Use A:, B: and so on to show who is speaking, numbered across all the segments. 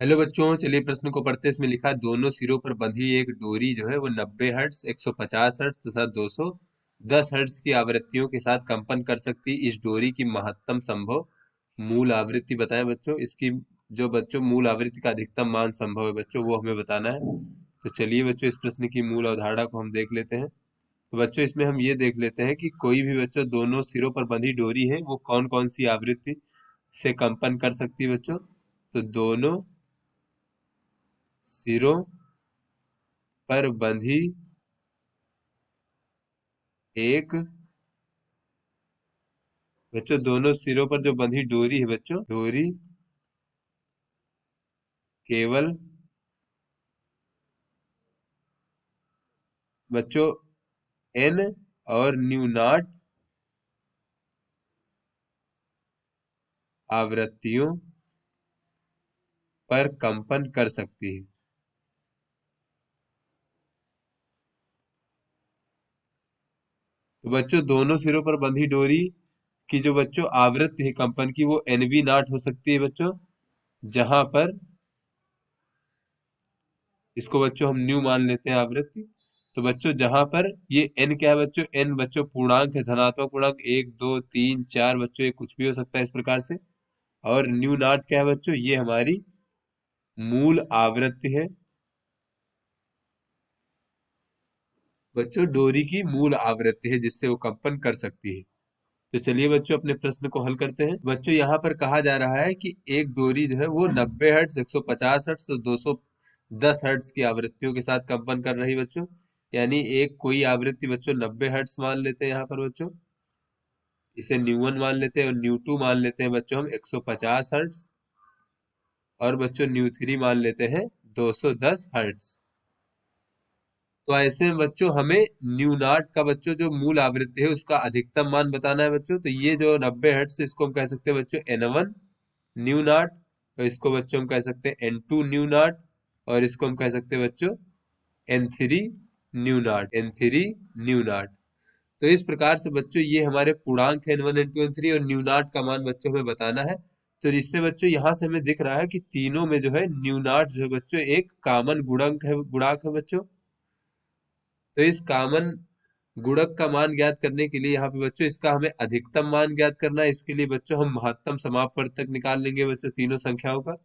A: Hello बच्चों, चलिए प्रश्न को पढ़ते हैं। इसमें लिखा है दोनों सिरों पर बंधी एक डोरी जो है वो 90 हर्ट्ज, 150 हर्ट्ज तथा 210 हर्ट्ज की आवृत्तियों के साथ कंपन कर सकती है। इस डोरी की महत्तम संभव मूल आवृत्ति बताएं बच्चों। इसकी जो बच्चों मूल आवृत्ति का अधिकतम मान संभव है बच्चों, वो हमें बताना है। तो चलिए बच्चों, इस प्रश्न की मूल अवधारणा को हम देख लेते हैं। तो बच्चों इसमें हम ये देख लेते हैं कि कोई भी बच्चों दोनों सिरों पर बंधी डोरी है वो कौन कौन सी आवृत्ति से कंपन कर सकती है बच्चों। तो दोनों सिरों पर बंधी एक बच्चों दोनों सिरों पर जो बंधी डोरी है बच्चों, डोरी केवल बच्चों एन और न्यू नॉट आवृत्तियों पर कंपन कर सकती है। तो बच्चों दोनों सिरों पर बंधी डोरी की जो बच्चों आवृत्ति है कंपन की, वो एन वी नॉट हो सकती है बच्चों, जहां पर इसको बच्चों हम न्यू मान लेते हैं आवृत्ति। तो बच्चों जहां पर ये एन क्या है बच्चों, एन बच्चों पूर्णांक है, धनात्मक पूर्णांक, 1 2 3 4 बच्चों, ये कुछ भी हो सकता है इस प्रकार से। और न्यू नॉट क्या है बच्चों, ये हमारी मूल आवृत्ति है बच्चों, डोरी की मूल आवृत्ति है जिससे वो कंपन कर सकती है। तो चलिए बच्चों अपने प्रश्न को हल करते हैं। बच्चों यहाँ पर कहा जा रहा है कि एक डोरी जो है वो 90 हर्ट्ज, 150 हर्ट्ज और 210 हर्ट्ज की आवृत्तियों के साथ कंपन कर रही बच्चों। यानी एक कोई आवृत्ति बच्चों 90 हर्ट्ज मान लेते हैं यहाँ पर बच्चों, इसे न्यू वन मान लेते हैं, और न्यू टू मान लेते हैं बच्चों हम 150 हर्ट्ज, और बच्चों न्यू थ्री मान लेते हैं 210 हर्ट्ज। तो ऐसे में बच्चों हमें न्यू नॉट का बच्चों जो मूल आवृत्ति है उसका अधिकतम मान बताना है बच्चों। तो ये जो 90 हर्ट्ज है इसको हम कह सकते हैं बच्चों N1 न्यू नॉट, और इसको बच्चों हम कह सकते हैं N2 न्यू नॉट, और इसको हम कह सकते हैं बच्चों N3 new not, N3 new not. तो इस प्रकार से बच्चों ये हमारे पूर्णांक है N1 N2 N3, और न्यू नॉट का मान बच्चों हमें बताना है। तो इससे बच्चों यहाँ से हमें दिख रहा है कि तीनों में जो है न्यू नॉट जो है बच्चों एक कॉमन गुणांक है बच्चों। तो इस कॉमन गुणक का मान ज्ञात करने के लिए यहाँ पे बच्चों इसका हमें अधिकतम मान ज्ञात करना है। इसके लिए बच्चों हम महत्तम समापवर्तक निकाल लेंगे बच्चों तीनों संख्याओं का।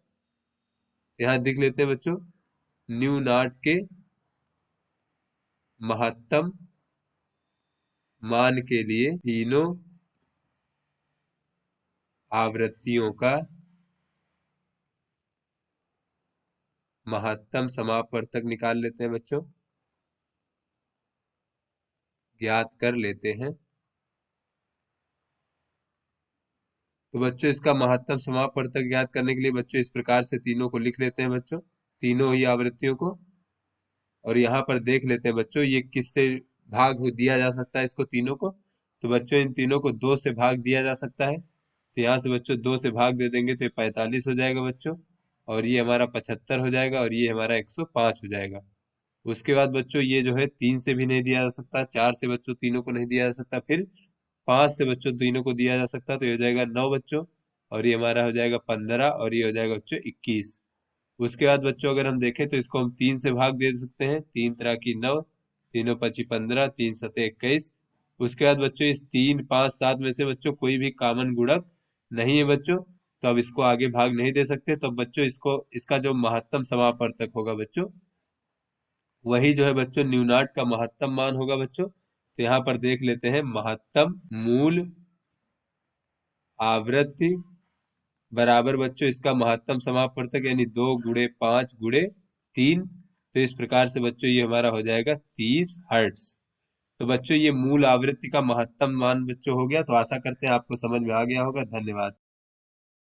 A: यहाँ देख लेते हैं बच्चों, न्यू नॉट के महत्तम मान के लिए तीनों आवृत्तियों का महत्तम समापवर्तक निकाल लेते हैं बच्चों, ज्ञात कर लेते हैं। तो बच्चों इसका महत्तम समापवर्तक ज्ञात करने के लिए बच्चों इस प्रकार से तीनों को लिख लेते हैं बच्चों, तीनों ही आवृत्तियों को। और यहाँ पर देख लेते हैं बच्चों ये किससे दिया जा सकता है इसको तीनों को। तो बच्चों इन तीनों को 2 से भाग दिया जा सकता है। तो यहाँ से बच्चों 2 से भाग दे देंगे तो ये 45 हो जाएगा बच्चों, और ये हमारा 75 हो जाएगा, और ये हमारा 105 हो जाएगा। उसके बाद बच्चों ये जो है 3 से भी नहीं दिया जा सकता, 4 से बच्चों तीनों को नहीं दिया जा सकता, फिर 5 से बच्चों तीनों को दिया जा सकता। तो ये हो जाएगा 9 बच्चों, और ये हमारा हो जाएगा 15, और ये हो जाएगा बच्चों 21। उसके बाद बच्चों अगर हम देखें तो इसको हम 3 से भाग दे सकते हैं, 3 3 की 9, तीनों पची 15, 3 7 21। उसके बाद बच्चों इस 3 5 7 में से बच्चों कोई भी कॉमन गुणक नहीं है बच्चों, तो अब इसको आगे भाग नहीं दे सकते। तो अब बच्चों इसको इसका जो महत्तम समापवर्तक होगा बच्चों, वही जो है बच्चों न्यू नॉट का महत्तम मान होगा बच्चों। तो यहाँ पर देख लेते हैं, महत्तम मूल आवृत्ति बराबर बच्चों इसका महत्तम समापवर्तक, यानी 2 × 5 × 3। तो इस प्रकार से बच्चों ये हमारा हो जाएगा 30 हर्ट्स। तो बच्चों ये मूल आवृत्ति का महत्तम मान बच्चों हो गया। तो आशा करते हैं आपको समझ में आ गया होगा। धन्यवाद।